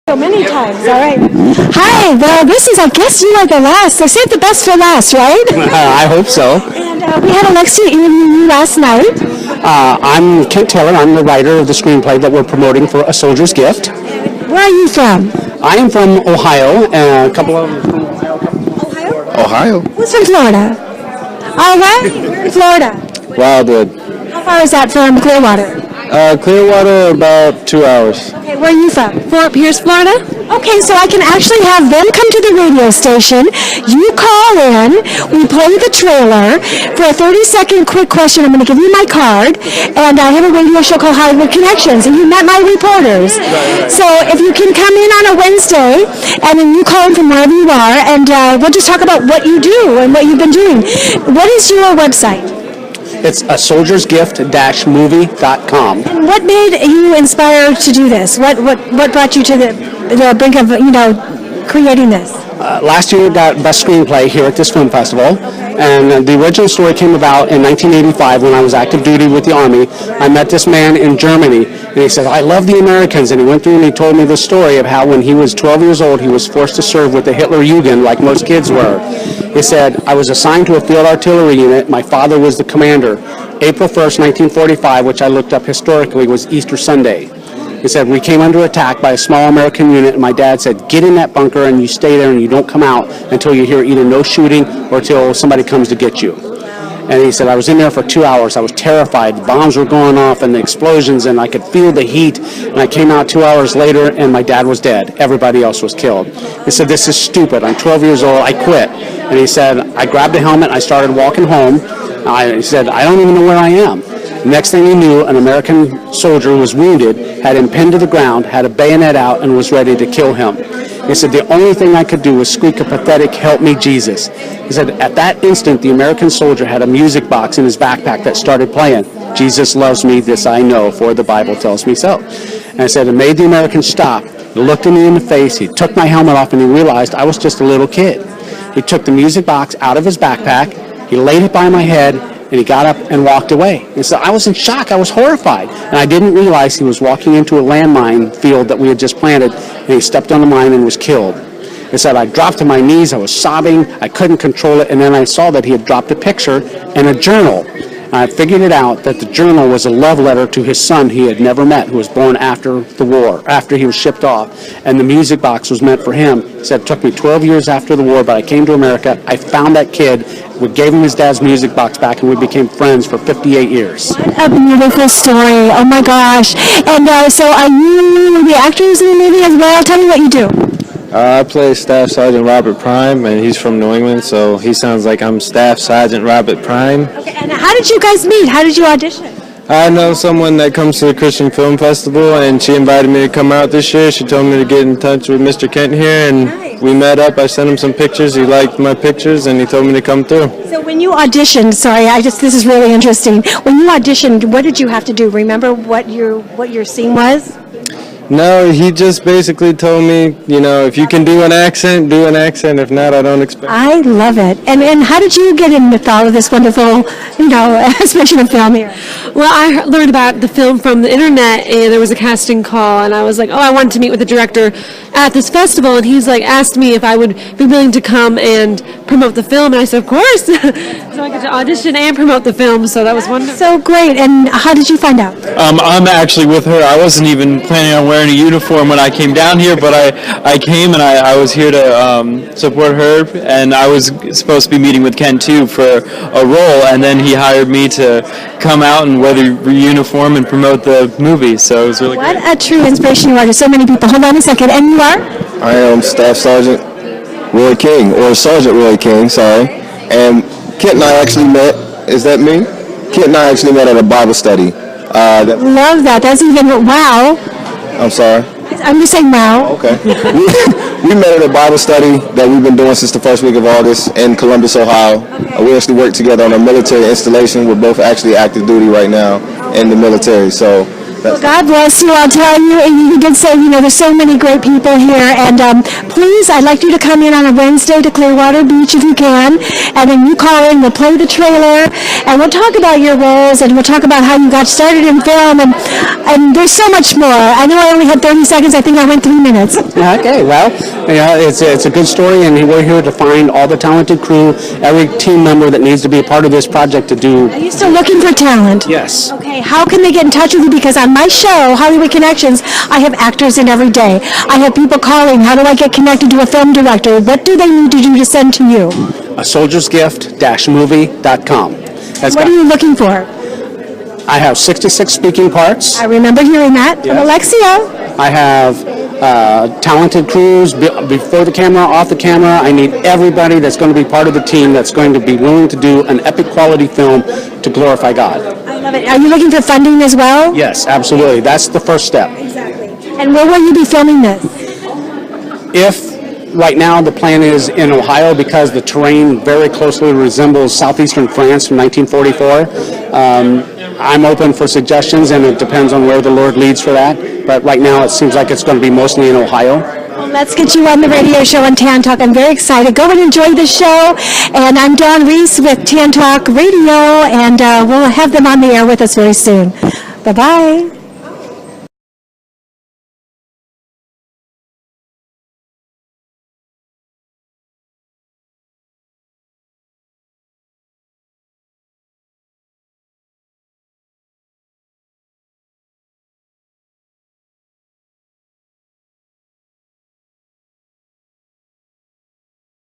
So many times, all right. Hi, well, this is, I guess you are the last. They saved the best for last, right? I hope so. And we had Alexia interview you last night. I'm Kent Taylor. I'm the writer of the screenplay that we're promoting for A Soldier's Gift. Where are you from? I am from Ohio, and a couple of them from Ohio. Who's from Florida? All right, we're in Florida. Wildwood. How far is that from Clearwater? Clearwater, about 2 hours. Okay, where are you from? Fort Pierce, Florida. Okay, so I can actually have them come to the radio station. You call in. We play the trailer. For a 30-second quick question, I'm going to give you my card. And I have a radio show called Hollywood Connections, and you met my reporters. So if you can come in on a Wednesday, and then you call in from wherever you are, and we'll just talk about what you do and what you've been doing. What is your website? It's a soldiersgift-movie.com. And what made you inspired to do this? What brought you to the brink of, creating this? Last year we got Best Screenplay here at this film festival, and the original story came about in 1985 when I was active duty with the Army. I met this man in Germany, and he said, I love the Americans, and he went through and he told me the story of how when he was 12 years old, he was forced to serve with the Hitler Jugend like most kids were. He said, I was assigned to a field artillery unit. My father was the commander. April 1st, 1945, which I looked up historically, was Easter Sunday. He said, we came under attack by a small American unit, and my dad said, get in that bunker and you stay there and you don't come out until you hear either no shooting or until somebody comes to get you. And he said, I was in there for 2 hours. I was terrified. The bombs were going off and the explosions, and I could feel the heat. And I came out 2 hours later, and my dad was dead. Everybody else was killed. He said, this is stupid. I'm 12 years old. I quit. And he said, I grabbed a helmet. I started walking home. He said, I don't even know where I am. Next thing he knew, an American soldier was wounded, had him pinned to the ground, had a bayonet out, and was ready to kill him. He said, the only thing I could do was squeak a pathetic, help me, Jesus. He said, at that instant, the American soldier had a music box in his backpack that started playing, Jesus loves me, this I know, for the Bible tells me so. And I said, it made the American stop. He looked at me in the face, he took my helmet off, and he realized I was just a little kid. He took the music box out of his backpack, he laid it by my head, and he got up and walked away. And so I was in shock. I was horrified. And I didn't realize he was walking into a landmine field that we had just planted, and he stepped on the mine and was killed. He said, I dropped to my knees. I was sobbing. I couldn't control it. And then I saw that he had dropped a picture and a journal. And I figured it out that the journal was a love letter to his son he had never met, who was born after the war, after he was shipped off. And the music box was meant for him. He said, it took me 12 years after the war, but I came to America. I found that kid. We gave him his dad's music box back, and we became friends for 58 years. What a beautiful story. Oh, my gosh. And so are you the actors in the movie as well? Tell me what you do. I play Staff Sergeant Robert Prime, and he's from New England, so he sounds like I'm Staff Sergeant Robert Prime. Okay, and how did you guys meet? How did you audition? I know someone that comes to the Christian Film Festival, and she invited me to come out this year. She told me to get in touch with Mr. Kent here, and we met up. I sent him some pictures. He liked my pictures, and he told me to come through. So when you auditioned, this is really interesting. When you auditioned, what did you have to do? Remember what your scene was? No, he just basically told me, if you can do an accent, do an accent. If not, I don't expect. I love it. And how did you get in with all of this wonderful, especially in film here? Well, I learned about the film from the internet, and there was a casting call, and I was like, I wanted to meet with the director at this festival, and he's like, asked me if I would be willing to come and promote the film, and I said, of course. So I got to audition and promote the film, so that was wonderful. So great. And how did you find out? I'm actually with her. I wasn't even planning on wearing a uniform when I came down here, but I came and I was here to support her, and I was supposed to be meeting with Ken too for a role, and then he hired me to come out and wear the uniform and promote the movie, so it was really great. What a true inspiration you are to so many people. Hold on a second. And you are? I am Staff Sergeant Roy King, or Sergeant Roy King, sorry. And Kent and I actually met, is that me? Kent and I actually met at a Bible study. Love that. That's even, wow. I'm sorry? I'm just saying wow. Okay. We met at a Bible study that we've been doing since the first week of August in Columbus, Ohio. Okay. We actually work together on a military installation. We're both actually active duty right now in the military. So Well, God bless you, I'll tell you. And you did say, there's so many great people here. And please, I'd like you to come in on a Wednesday to Clearwater Beach if you can. And then you call in, we'll play the trailer, and we'll talk about your roles, and we'll talk about how you got started in film. And there's so much more. I know I only had 30 seconds. I think I went 3 minutes. Okay, well, it's a good story, and we're here to find all the talented crew, every team member that needs to be a part of this project to do. Are you still looking for talent? Yes. Okay, how can they get in touch with you? Because on my show, Hollywood Connections, I have actors in every day. I have people calling, how do I get connected to a film director? What do they need to do to send to you? A soldiersgift-movie.com. What are you looking for? I have 66 speaking parts. I remember hearing that from Alexia. I have talented crews before the camera, off the camera. I need everybody that's going to be part of the team that's going to be willing to do an epic quality film to glorify God. I love it. Are you looking for funding as well? Yes, absolutely. That's the first step. Exactly. And where will you be filming this? Right now the plan is in Ohio because the terrain very closely resembles southeastern France from 1944. I'm open for suggestions, and it depends on where the Lord leads for that. But right now it seems like it's going to be mostly in Ohio. Well, let's get you on the radio show on Tan Talk. I'm very excited. Go and enjoy the show. And I'm Dawn Reese with Tan Talk Radio, and we'll have them on the air with us very soon. Bye-bye.